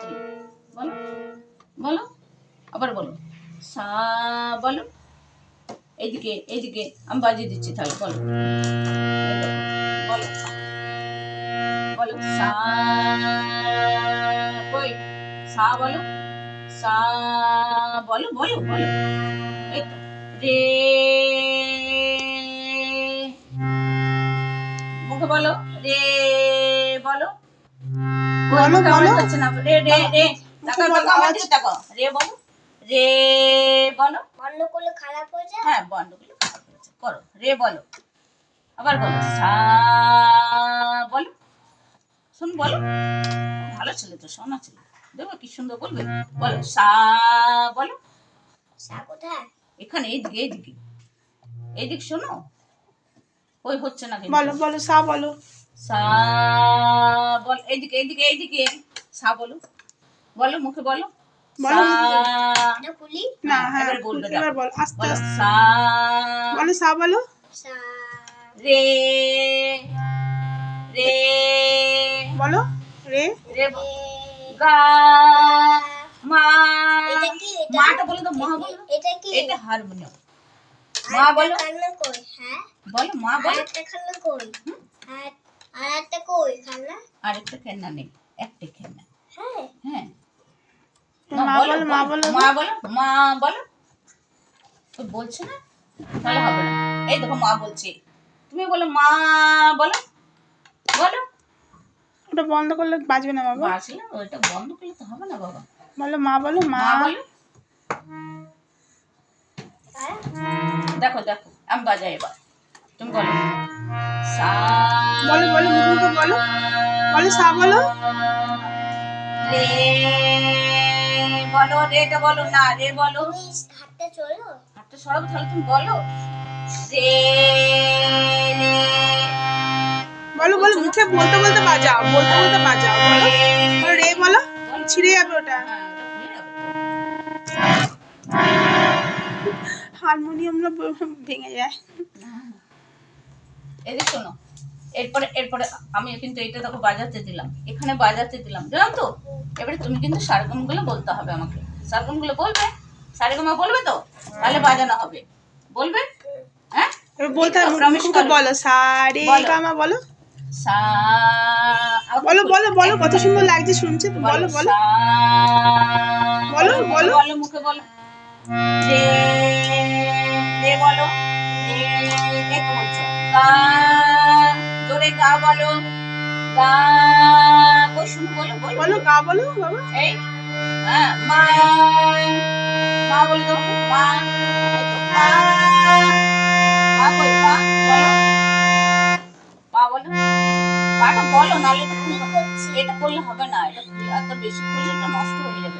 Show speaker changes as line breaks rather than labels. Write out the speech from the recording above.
Three বলো বলো আবার বলো সা বলো এইদিকে এইদিকে আমি বাজিয়ে দিচ্ছি তাহলে বলো বলো বলো সা কই সা বলো সা বলো বলো বলো এই তো রে মুখে বলো রে বলো
বলো বলো
হচ্ছে না রে রে রে তাকাও তাকাও আমার দিকে তাকাও রে বলো রে বলো
বন্ধ করলে খারাপ হয়ে যায়।
হ্যাঁ বন্ধ করলে খারাপ হয়েছে করো রে বলো আবার বলো সা বলো শোন বলো ভালো ছেলে তো শোনা ছেলে দেখো কি সুন্দর বলবে বলো সা বলো
সা কোথায়?
এখানে এইদিকে এইদিকে এইদিক শোনো ওই হচ্ছে না কিন্তু
বলো বলো সা বলো
সা বল এইদিকে এইদিকে এইদিকে সা বলো বলো মুখে বলো
বলো।
সা
এটা খুলি
না হ্যাঁ
এবার বলবে
এবার
দেখো
বল আস্তে
বলো
আস্তে
সা
বলো সা বলো
সা
রে রে
বলো রে
রে গা মা
এটা কি?
মাটা বলো তো মা বলো
এটা কি?
এটা হারমোনিয়াম মা বলো
খান্না কই? হ্যাঁ,
বলো মা বলো
আরেকটা খান্না কই? আর আরেকটা কই খান্না?
আরেকটা খেলনা নেই একটা খেলনা
হ্যাঁ,
হ্যাঁ
মা বলো মা বলো
মা বলো মা বলো তো বলছে না তাহলে হবে না এই দেখো মা বলছে তুমি বলো মা বলো বলো
ওটা বন্ধ করলে বাজবে না বাবা
আসলে ওইটা বন্ধ করলে তো হবে না বাবা
বলো মা বলো মা
মা বলো
আর
দেখো দেখো আমি বাজাই এবার তুমি বলো সা
বলো বলো মুখে বলো বলো সা বলো
রে বলো রেটা বলো না রে বলো
তুমি হাঁটতে চলো।
হাতটা সরাবো তাহলে তুমি বলো রে রে
বলো বলো মুখে বলতে বলতে বাজাও বলতে বলতে বাজাও বলো বলো রে বলো ছিঁড়ে যাবে ওটা হারমোনিয়াম না ভেঙে যায়
এদিকে শোনো এরপরে এরপরে আমি কিন্তু এটা দেখো বাজাতে দিলাম এখানে বাজাতে দিলাম দিলাম তো এবারে তুমি কিন্তু সারগম গুলো বলতে হবে আমাকে সারগম গুলো বলবে সারেগামা বলবে তো তাহলে বাজানো হবে বলবে হ্যাঁ
এবার বলতে হবে
প্রমিস
মুখে
করো
বলো সা রে
বলো।
গা মা বলো
সা
বলো বলো বলো কত সুন্দর লাগছে শুনছে তো বলো বলো
সা
বলো বলো
বলো মুখে বলো রে রে বলো রে এই তো বলছো গা জোরে গা বলো গা কই শুনো বলো বলো
বলো গা বলো বাবা
এই হ্যাঁ মা মা বলে দাও মা এই তো মা মা কই মা বলো মা বলো মাটা বলো নাহলে এটা করলে হবে না এটা এত বেশি করলে এটা নষ্ট হয়ে যাবে